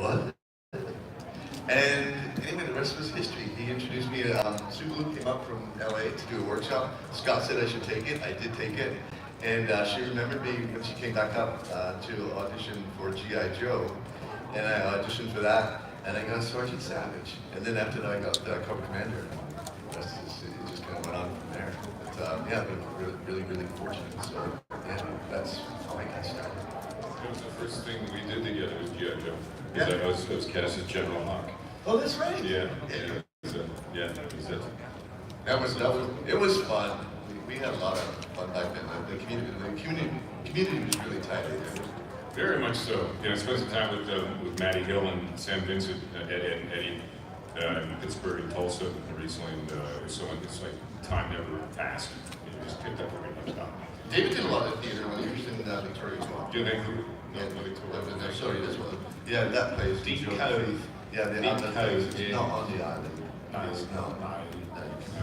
what? And anyway, the rest was history. He introduced me to, Sulu came up from LA to do a workshop. Scott said I should take it. I did take it. And she remembered me when she came back up to audition for G.I. Joe. And I auditioned for that, and I got Sergeant Savage. And then after that, I got Cobra Commander. The rest is, it just kind of went on from there. But yeah, I've been really fortunate. So yeah, that's how I got started. It was the first thing we did together was G.I. Joe. Yeah. I was cast as General Hawk. Oh, that's right. Yeah. It was fun. We had a lot of fun back then. The community was really tight. Very much so. I spent some time with Matty Hill and Sam Vincent, Eddie, in Pittsburgh and Tulsa recently, and so it's like time never passed. It just picked up every much time. David did a lot of theater when he was in Victoria as well. Yeah, Vancouver. No, Victoria. Sorry, this one. Yeah, that place. Deep Cove. Yeah, the other place. It's not on the island. No.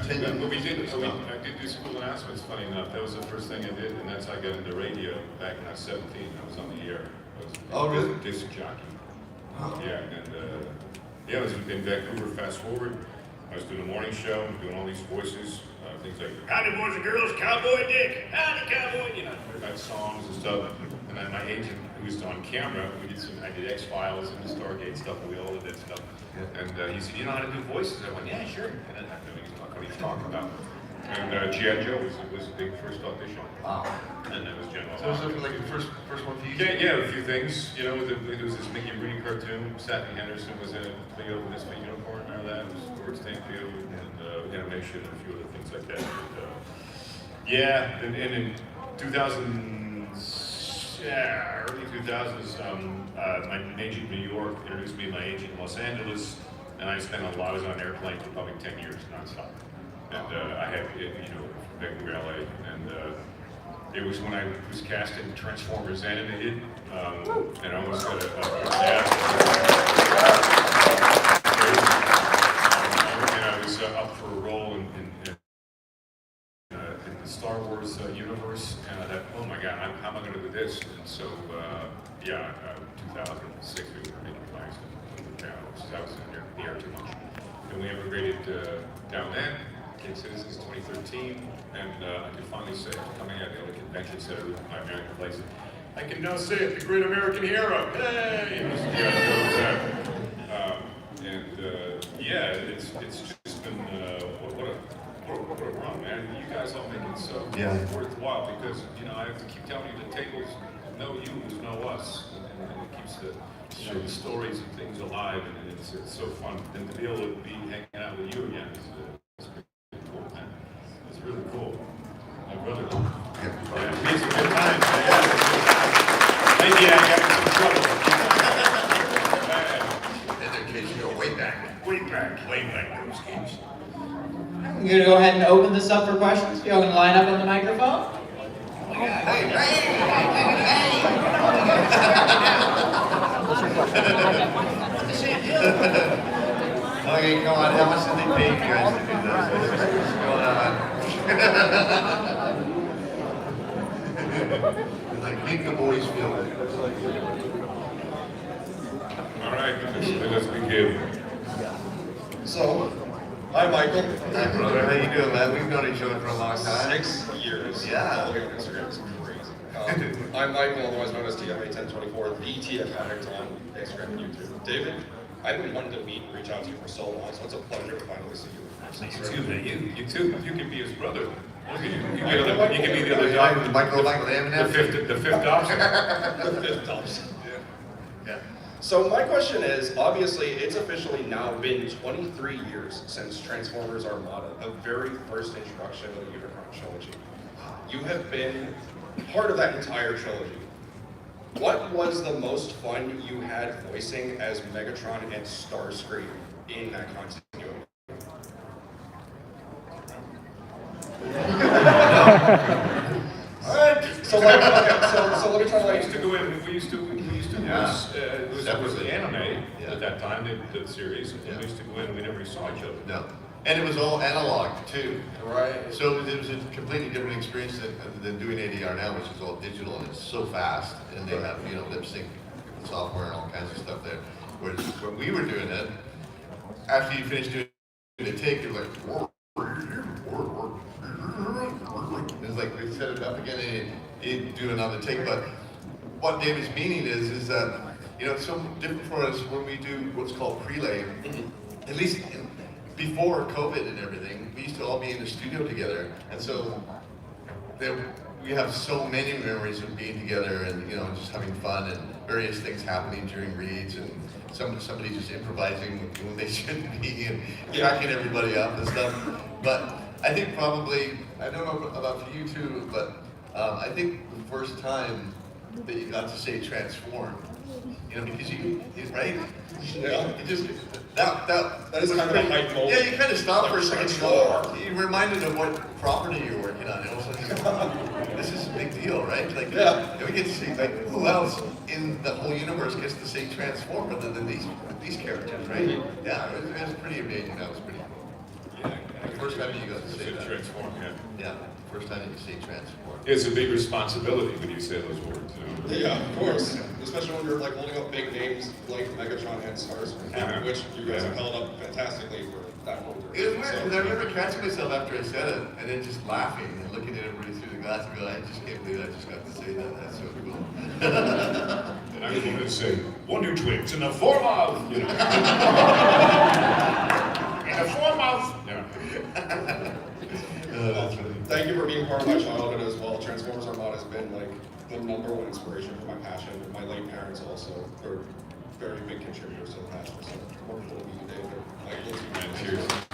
But I did do some cool announcements, funny enough. That was the first thing I did, and that's how I got into radio back when I was 17. I was on the air. I was a disc jockey. Oh. Yeah, and I was in Vancouver, fast forward. I was doing a morning show, doing all these voices, things like, howdy boys and girls, Cowboy Dick, howdy cowboy, about songs and stuff. And then my agent, who was on camera, I did X-Files and the Stargate stuff, and we all did that stuff. Yeah. And he said, you know how to do voices? I went, yeah, sure. And then I knew what he was talking about. And G.I. Joe was a big first audition. Wow. And that was General So was it like the first one for you? Yeah, a few things. There was this Mickey Rooney cartoon. Sappy Henderson was in it. Leo with his unicorn, remember that? It was George Stanfield and animation and a few other things like that. And in 2000, early 2000s, my agent in New York introduced me to my agent in Los Angeles, and I spent a lot of on an airplane for probably 10 years nonstop. And I had, Vancouver, LA, and it was when I was cast in Transformers Animated, and I almost got and I was up for a role in the Star Wars universe, and I thought, oh my God, how am I going to do this? And so, 2006, we were making plans to move down, I was in the air too much. And we emigrated down then. Kid Citizens 2013, and I can finally say, coming out of the convention center with my American place, I can now say it, the great American hero, hey! It's just been, what a run, man. You guys all make it so worthwhile, because, I have to keep telling you the tables know you is know us, and it keeps the stories and things alive, and it's so fun. And to be able to be hanging out with you again is cool, man. It's really cool. My brother. Yeah, he's a good time. Maybe I got in some trouble. In their case, you go way back those games. I'm going to go ahead and open this up for questions. If y'all can line up on the microphone. Okay, come on. How much did they pay you guys to do this? What's going on? Like, make the boys feel it. All right, let's begin. So, hi Michael. Hi brother, how you doing, man? We've known each other for a long time. 6 years. Yeah. Following on Instagram is crazy. I'm Michael, otherwise known as TFA1024, the TF Addict on Instagram and YouTube. David, I've been wanting to meet and reach out to you for so long, so it's a pleasure to finally see you. You too. You can be his brother. Look at you. You can be the other guy. Michael, like with Eminem. The fifth option. The fifth option. Yeah. So my question is, obviously, it's officially now been 23 years since Transformers Armada, the very first introduction of the Unicron trilogy. You have been part of that entire trilogy. What was the most fun you had voicing as Megatron and Starscream in that continuum? So let me try to We used to go in. We used to it was the anime at that time, the series. And we used to go in. and We never saw each other. No. And it was all analog too. Right. So it was a completely different experience than doing ADR now, which is all digital and it's so fast, and they have lip sync software and all kinds of stuff there. Whereas we were doing it, after you finished doing the take, you're like, it's like they set it up again and you do another take. But what David's meaning is that, you know, it's so different for us when we do what's called prelay. At least before COVID and everything, we used to all be in the studio together. And so we have so many memories of being together and, you know, just having fun and various things happening during reads and somebody just improvising when they shouldn't be and cracking everybody up and stuff. But I think probably, I don't know about for you too, but I think the first time that you got to say transform, you know, because right? Yeah. It just, that is kind of a hype moment. Yeah, you kind of stop for a second. Transform. You're reminded of what property you're working on. And also, this is a big deal, right? Like, Yeah. we get to see, like, who else in the whole universe gets to say transform other than these characters, right? Yeah, it was pretty amazing. That was pretty cool. The first time you got to say that. Transform, yeah. Yeah, first time you say transform. It's a big responsibility when you say those words. You know? Yeah, of course. Especially when you're like holding up big names like Megatron and Starscream, Yeah. which you guys have held up fantastically for that whole It was weird, because I remember catching myself after I said it, and then just laughing and looking at everybody through the glass and going, I just can't believe I just got to say that. That's so cool. And I was going to say, Wonder Twins in the form of, you know. In the form of, yeah. That's funny. Thank you for being part of my childhood as well. Transformers Armada has been like the #1 inspiration for my passion. My late parents also are very big contributors to the passion. So wonderful to meet you, David. Cheers.